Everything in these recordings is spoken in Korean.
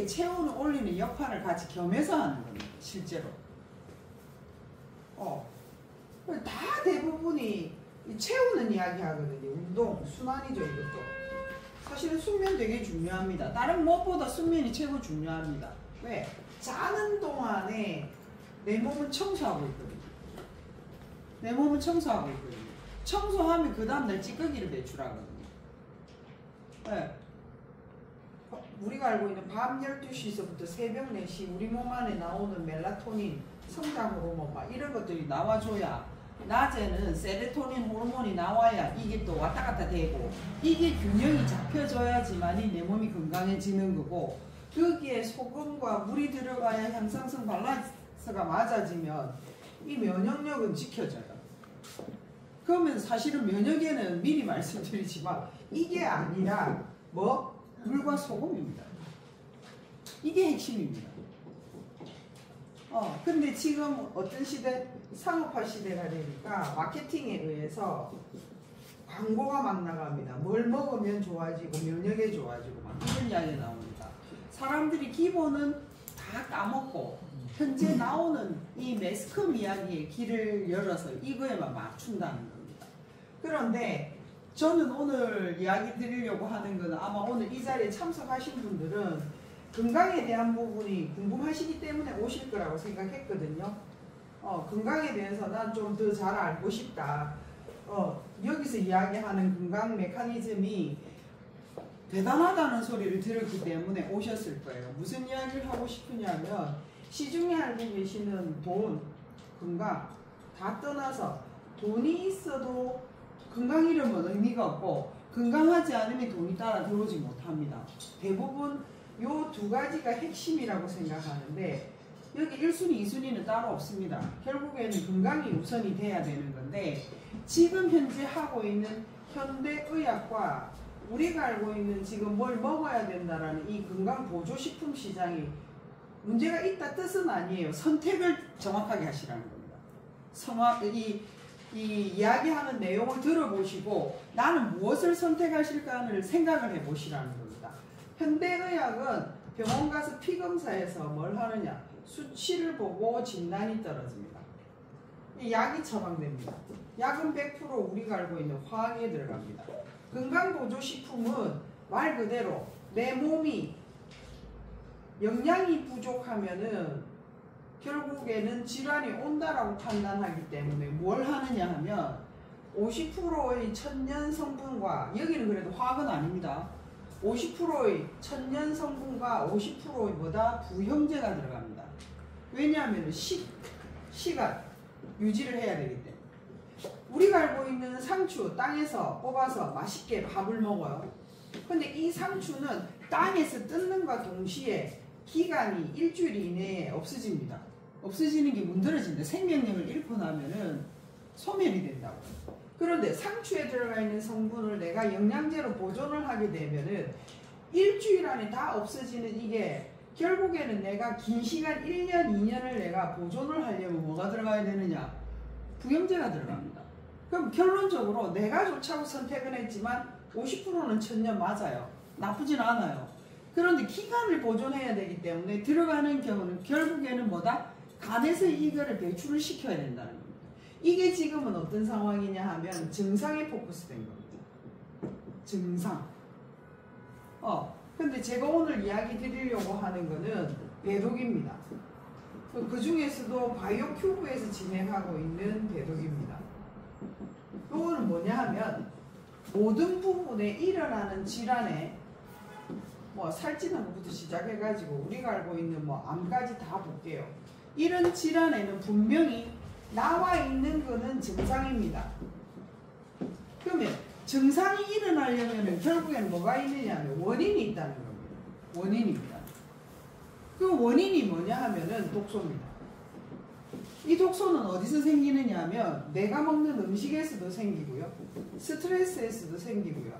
이게 체온을 올리는 역할을 같이 겸해서 하는 겁니다. 실제로. 다 대부분이 체온은 이야기하거든요. 운동, 순환이죠, 이것도. 사실은 숙면 되게 중요합니다. 다른 무엇보다 숙면이 최고 중요합니다. 왜? 자는 동안에 내 몸은 청소하고 있거든요. 내 몸은 청소하고 있거든요. 청소하면 그 다음날 찌꺼기를 배출하거든요. 네. 우리가 알고 있는 밤 12시서부터 새벽 4시 우리 몸 안에 나오는 멜라토닌, 성장 호르몬 막 이런 것들이 나와줘야 낮에는 세로토닌 호르몬이 나와야 이게 또 왔다 갔다 되고 이게 균형이 잡혀져야지만이 내 몸이 건강해지는 거고 거기에 소금과 물이 들어가야 향상성 밸런스가 맞아지면 이 면역력은 지켜져요. 그러면 사실은 면역에는 미리 말씀드리지만 이게 아니라 뭐? 물과 소금입니다. 이게 핵심입니다. 근데 지금 어떤 시대? 상업화 시대가 되니까 마케팅에 의해서 광고가 막 나갑니다. 뭘 먹으면 좋아지고 면역에 좋아지고 막 이런 이야기 나옵니다. 사람들이 기본은 다 까먹고 현재 나오는 이 매스컴 이야기의 길을 열어서 이거에만 맞춘다는 겁니다. 그런데 저는 오늘 이야기 드리려고 하는 것은 아마 오늘 이 자리에 참석하신 분들은 건강에 대한 부분이 궁금하시기 때문에 오실 거라고 생각했거든요. 건강에 대해서 난 좀 더 잘 알고 싶다. 여기서 이야기하는 건강 메커니즘이 대단하다는 소리를 들었기 때문에 오셨을 거예요. 무슨 이야기를 하고 싶으냐면 시중에 알고 계시는 돈, 건강 다 떠나서 돈이 있어도 건강 잃으면 의미가 없고 건강하지 않으면 돈이 따라 들어오지 못합니다. 대부분 요 두 가지가 핵심이라고 생각하는데 여기 1순위, 2순위는 따로 없습니다. 결국에는 건강이 우선이 돼야 되는 건데 지금 현재 하고 있는 현대의학과 우리가 알고 있는 지금 뭘 먹어야 된다라는 이 건강보조식품 시장이 문제가 있다 뜻은 아니에요. 선택을 정확하게 하시라는 겁니다. 이 이야기하는 내용을 들어보시고 나는 무엇을 선택하실까를 생각을 해보시라는 겁니다. 현대의학은 병원 가서 피검사에서 뭘 하느냐? 수치를 보고 진단이 떨어집니다. 약이 처방됩니다. 약은 100% 우리가 알고 있는 화학에 들어갑니다. 건강보조식품은 말 그대로 내 몸이 영양이 부족하면은 결국에는 질환이 온다라고 판단하기 때문에 뭘 하느냐 하면 50%의 천연 성분과 여기는 그래도 화학은 아닙니다. 50%의 천연 성분과 50%의 뭐다? 부형제가 들어갑니다. 왜냐하면 시간 유지를 해야 되기 때문에. 우리가 알고 있는 상추 땅에서 뽑아서 맛있게 밥을 먹어요. 근데 이 상추는 땅에서 뜯는과 동시에 기간이 일주일 이내에 없어집니다. 없어지는 게 문드러진다. 생명력을 잃고 나면은 소멸이 된다고. 그런데 상추에 들어가 있는 성분을 내가 영양제로 보존을 하게 되면은 일주일 안에 다 없어지는 이게 결국에는 내가 긴 시간 1년, 2년을 내가 보존을 하려면 뭐가 들어가야 되느냐? 부영제가 들어갑니다. 그럼 결론적으로 내가 좋다고 선택은 했지만 50%는 천년 맞아요. 나쁘진 않아요. 그런데 기간을 보존해야 되기 때문에 들어가는 경우는 결국에는 뭐다? 간에서 이거를 배출을 시켜야 된다는 겁니다. 이게 지금은 어떤 상황이냐 하면 증상에 포커스된 겁니다. 증상. 근데 제가 오늘 이야기 드리려고 하는 거는 배독입니다. 그 중에서도 바이오 큐브에서 진행하고 있는 배독입니다. 이거는 뭐냐 하면 모든 부분에 일어나는 질환에 뭐 살찌는 것부터 시작해가지고 우리가 알고 있는 뭐 암까지 다 볼게요. 이런 질환에는 분명히 나와 있는 거는 증상입니다. 그러면 증상이 일어나려면 결국엔 뭐가 있느냐면 원인이 있다는 겁니다. 원인입니다. 그 원인이 뭐냐 하면은 독소입니다. 이 독소는 어디서 생기느냐 하면 내가 먹는 음식에서도 생기고요. 스트레스에서도 생기고요.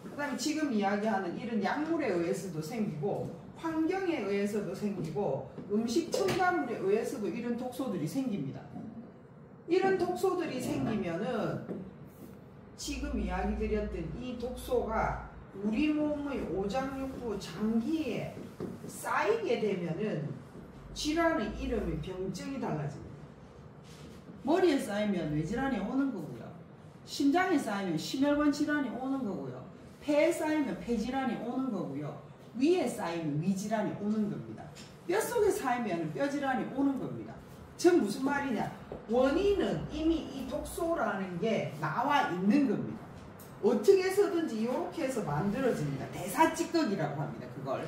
그 다음에 지금 이야기하는 이런 약물에 의해서도 생기고 환경에 의해서도 생기고 음식 첨가물에 의해서도 이런 독소들이 생깁니다. 이런 독소들이 생기면은 지금 이야기 드렸던 이 독소가 우리 몸의 오장육부 장기에 쌓이게 되면은 질환의 이름이 병증이 달라집니다. 머리에 쌓이면 뇌질환이 오는 거고요. 심장에 쌓이면 심혈관 질환이 오는 거고요. 폐에 쌓이면 폐질환이 오는 거고요. 위에 쌓이면 위질환이 오는 겁니다. 뼛속에 쌓이면 뼈질환이 오는 겁니다. 즉 무슨 말이냐? 원인은 이미 이 독소라는 게 나와 있는 겁니다. 어떻게 해서든지 이렇게 해서 만들어집니다. 대사찌꺼기라고 합니다. 그걸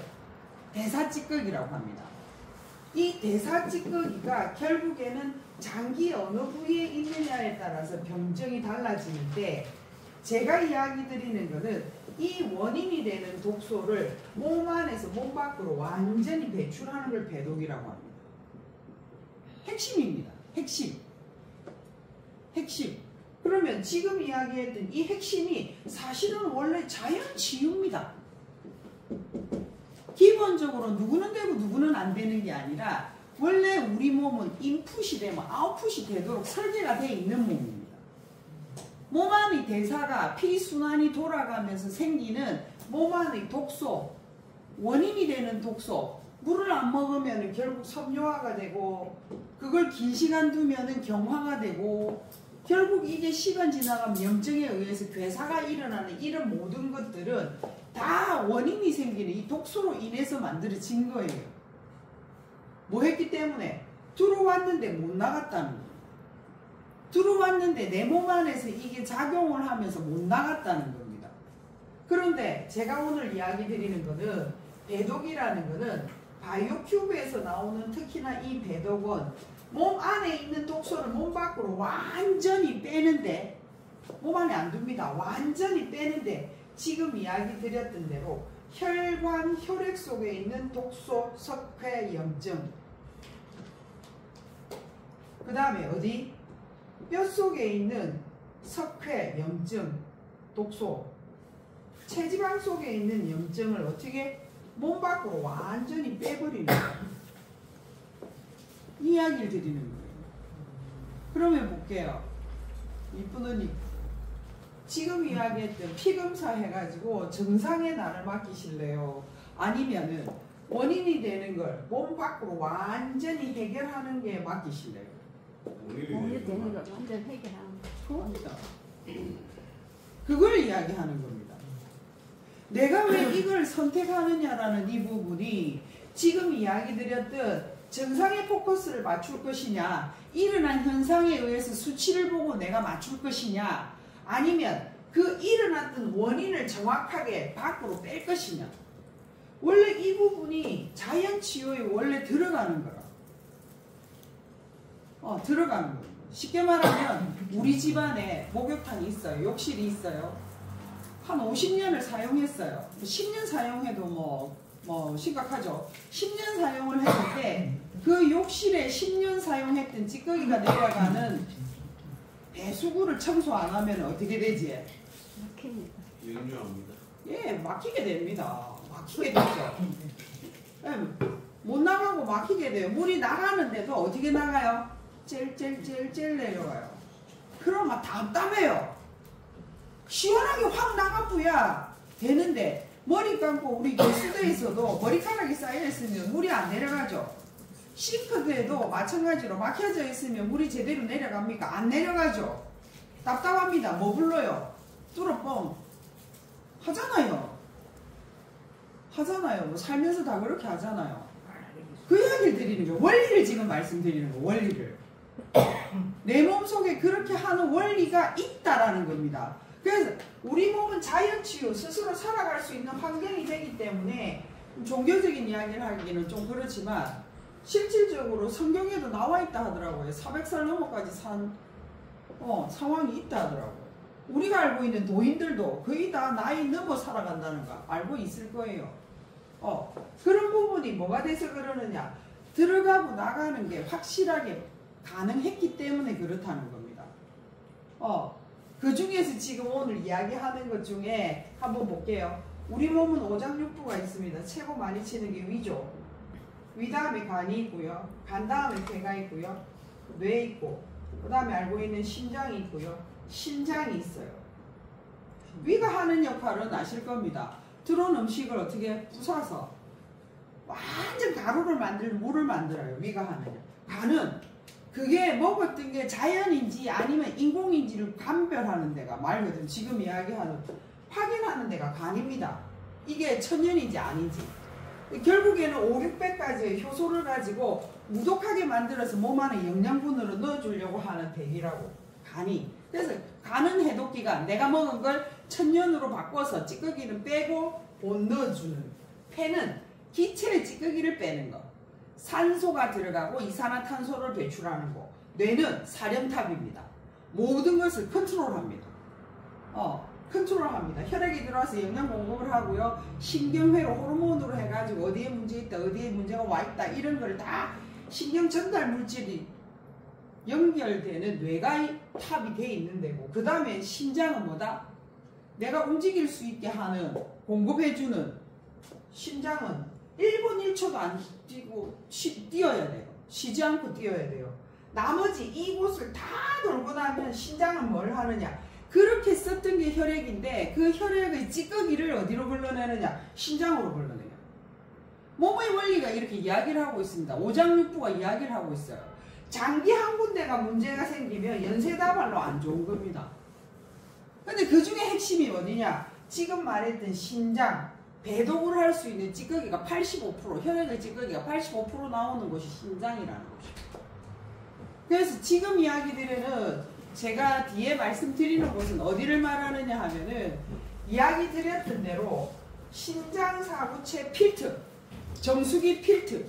대사찌꺼기라고 합니다. 이 대사찌꺼기가 결국에는 장기 어느 부위에 있느냐에 따라서 병증이 달라지는데, 제가 이야기 드리는 것은 이 원인이 되는 독소를 몸 안에서 몸 밖으로 완전히 배출하는 걸 배독이라고 합니다. 핵심입니다. 핵심. 그러면 지금 이야기했던 이 핵심이 사실은 원래 자연치유입니다. 기본적으로 누구는 되고 누구는 안 되는 게 아니라 원래 우리 몸은 인풋이 되면 아웃풋이 되도록 설계가 되어 있는 몸입니다. 몸 안의 대사가 피순환이 돌아가면서 생기는 몸 안의 독소, 원인이 되는 독소, 물을 안 먹으면 결국 섬유화가 되고, 그걸 긴 시간 두면 경화가 되고, 결국 이게 시간 지나가면 염증에 의해서 괴사가 일어나는 이런 모든 것들은 다 원인이 생기는 이 독소로 인해서 만들어진 거예요. 뭐 했기 때문에? 들어왔는데 못 나갔다는 거예요. 들어왔는데 내 몸 안에서 이게 작용을 하면서 못 나갔다는 겁니다. 그런데 제가 오늘 이야기 드리는 거는 배독이라는 거는 바이오큐브에서 나오는 특히나 이 배독은 몸 안에 있는 독소를 몸 밖으로 완전히 빼는데, 몸 안에 안 둡니다. 완전히 빼는데, 지금 이야기 드렸던 대로 혈관, 혈액 속에 있는 독소, 석회, 염증, 그 다음에 어디? 뼈 속에 있는 석회, 염증, 독소, 체지방 속에 있는 염증을 어떻게? 몸 밖으로 완전히 빼버리는 거예요. 이야기를 드리는 거예요. 그러면 볼게요. 이쁜 언니, 지금 이야기했던 피검사 해가지고 정상의 나를 맡기실래요? 아니면은 원인이 되는 걸 몸 밖으로 완전히 해결하는 게 맡기실래요? 원인이 되는 걸 완전 해결하는 그겁니다. 그걸 이야기하는 겁니다. 내가 왜 이걸 선택하느냐라는 이 부분이 지금 이야기 드렸던 정상의 포커스를 맞출 것이냐, 일어난 현상에 의해서 수치를 보고 내가 맞출 것이냐, 아니면 그 일어났던 원인을 정확하게 밖으로 뺄 것이냐. 원래 이 부분이 자연치유에 원래 들어가는 거라. 들어가는 거예요. 쉽게 말하면 우리 집안에 목욕탕이 있어요. 욕실이 있어요. 한 50년을 사용했어요. 10년 사용해도 뭐 심각하죠. 10년 사용을 했는데 그 욕실에 10년 사용했던 찌꺼기가 내려가는 배수구를 청소 안 하면 어떻게 되지? 막힙니다. 연주합니다. 예, 막히게 됩니다. 막히게 되죠. 못 나가고 막히게 돼요. 물이 나가는데도 어떻게 나가요? 젤젤젤젤 내려가요. 그러면 답답해요. 시원하게 확 나가부야 되는데, 머리 감고 우리 교수대에서도 머리카락이 쌓여있으면 물이 안 내려가죠. 싱크대에도 마찬가지로 막혀져 있으면 물이 제대로 내려갑니까? 안 내려가죠. 답답합니다. 뭐 불러요? 뚫어뻥 하잖아요. 뭐 살면서 다 그렇게 하잖아요. 그 이야기를 드리는 거예요. 원리를 지금 말씀드리는 거예요. 원리를. 내 몸속에 그렇게 하는 원리가 있다라는 겁니다. 그래서 우리 몸은 자연치유, 스스로 살아갈 수 있는 환경이 되기 때문에 종교적인 이야기를 하기는 좀 그렇지만 실질적으로 성경에도 나와 있다 하더라고요. 400살 넘어까지 산 상황이 있다 하더라고요. 우리가 알고 있는 도인들도 거의 다 나이 넘어 살아간다는 거 알고 있을 거예요. 그런 부분이 뭐가 돼서 그러느냐, 들어가고 나가는 게 확실하게 가능했기 때문에 그렇다는 겁니다. 그 중에서 지금 오늘 이야기하는 것 중에 한번 볼게요. 우리 몸은 오장육부가 있습니다. 최고 많이 치는 게 위죠. 위 다음에 간이 있고요. 간 다음에 폐가 있고요. 뇌 있고, 그 다음에 알고 있는 심장이 있고요. 심장이 있어요. 위가 하는 역할은 아실 겁니다. 들어온 음식을 어떻게 부숴서 가루를 만들고 물을 만들어요. 위가 하느냐. 간은 그게 먹었던 게 자연인지 아니면 인공인지를 감별하는 데가 말 그대로 지금 이야기하는 확인하는 데가 간입니다. 이게 천연인지 아닌지. 결국에는 5, 600가지의 효소를 가지고 무독하게 만들어서 몸 안에 영양분으로 넣어주려고 하는 대기라고. 간이. 그래서 간은 해독기가 내가 먹은 걸 천연으로 바꿔서 찌꺼기는 빼고 못 넣어주는. 폐는 기체의 찌꺼기를 빼는 거. 산소가 들어가고 이산화탄소를 배출하는 거. 뇌는 사령탑입니다. 모든 것을 컨트롤합니다. 컨트롤합니다. 혈액이 들어와서 영양 공급을 하고요. 신경회로 호르몬으로 해가지고 어디에 문제 있다, 어디에 문제가 와 있다 이런 걸 다 신경 전달 물질이 연결되는 뇌가 탑이 돼 있는 데고 그 다음에 심장은 뭐다? 내가 움직일 수 있게 하는 공급해주는 심장은 1분 1초도 안 뛰고 뛰어야 돼요. 쉬지 않고 뛰어야 돼요. 나머지 이곳을 다 돌고 나면 심장은 뭘 하느냐? 그렇게 썼던 게 혈액인데 그 혈액의 찌꺼기를 어디로 걸러내느냐? 심장으로 걸러내요. 몸의 원리가 이렇게 이야기를 하고 있습니다. 오장육부가 이야기를 하고 있어요. 장기 한 군데가 문제가 생기면 연쇄다발로 안 좋은 겁니다. 근데 그 중에 핵심이 어디냐? 지금 말했던 심장, 배독을 할 수 있는 찌꺼기가 85%, 혈액의 찌꺼기가 85% 나오는 곳이 심장이라는 것이죠. 그래서 지금 이야기 드리는 제가 뒤에 말씀드리는 것은 어디를 말하느냐 하면은 이야기 드렸던 대로 신장사구체 필트, 정수기 필트,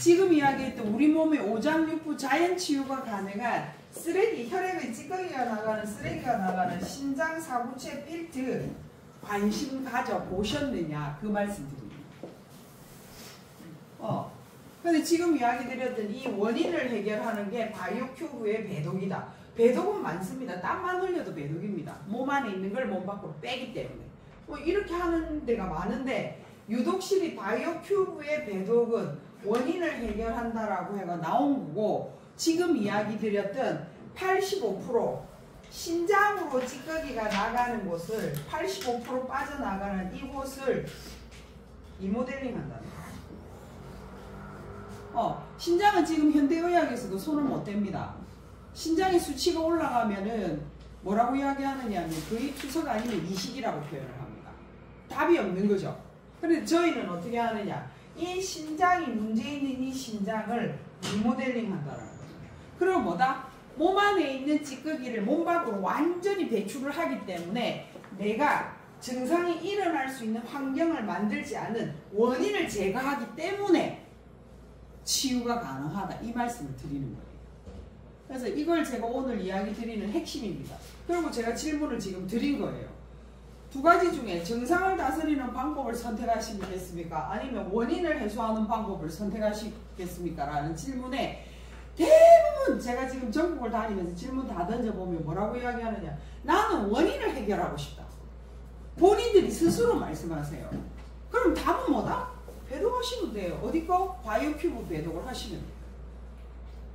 지금 이야기했던 우리 몸의 오장육부 자연치유가 가능한 쓰레기, 혈액의 찌꺼기가 나가는 쓰레기가 나가는 신장사구체 필트 관심 가져보셨느냐 그 말씀 드립니다. 근데 지금 이야기 드렸던 이 원인을 해결하는 게 바이오큐브의 배독이다. 배독은 많습니다. 땀만 흘려도 배독입니다. 몸 안에 있는 걸 몸 밖으로 빼기 때문에. 이렇게 하는 데가 많은데 유독실이 바이오큐브의 배독은 원인을 해결한다라고 해가 나온 거고 지금 이야기 드렸던 85% 신장으로 찌꺼기가 나가는 곳을 85% 빠져나가는 이곳을 리모델링 한다는 거예요. 신장은 지금 현대의학에서도 손을 못 댑니다. 신장의 수치가 올라가면은 뭐라고 이야기하느냐면 거의 투석 아니면 이식이라고 표현을 합니다. 답이 없는 거죠. 그런데 저희는 어떻게 하느냐? 이 신장이 문제 있는 이 신장을 리모델링 한다는 거죠. 그럼 뭐다? 몸 안에 있는 찌꺼기를 몸 밖으로 완전히 배출을 하기 때문에 내가 증상이 일어날 수 있는 환경을 만들지 않은 원인을 제거하기 때문에 치유가 가능하다 이 말씀을 드리는 거예요. 그래서 이걸 제가 오늘 이야기 드리는 핵심입니다. 그리고 제가 질문을 지금 드린 거예요. 두 가지 중에 증상을 다스리는 방법을 선택하시겠습니까? 아니면 원인을 해소하는 방법을 선택하시겠습니까? 라는 질문에 대부분 제가 지금 전국을 다니면서 질문 다 던져보면 뭐라고 이야기하느냐? 나는 원인을 해결하고 싶다. 본인들이 스스로 말씀하세요. 그럼 답은 뭐다? 배독하시면 돼요. 어디 거? 바이오큐브 배독을 하시면 돼요.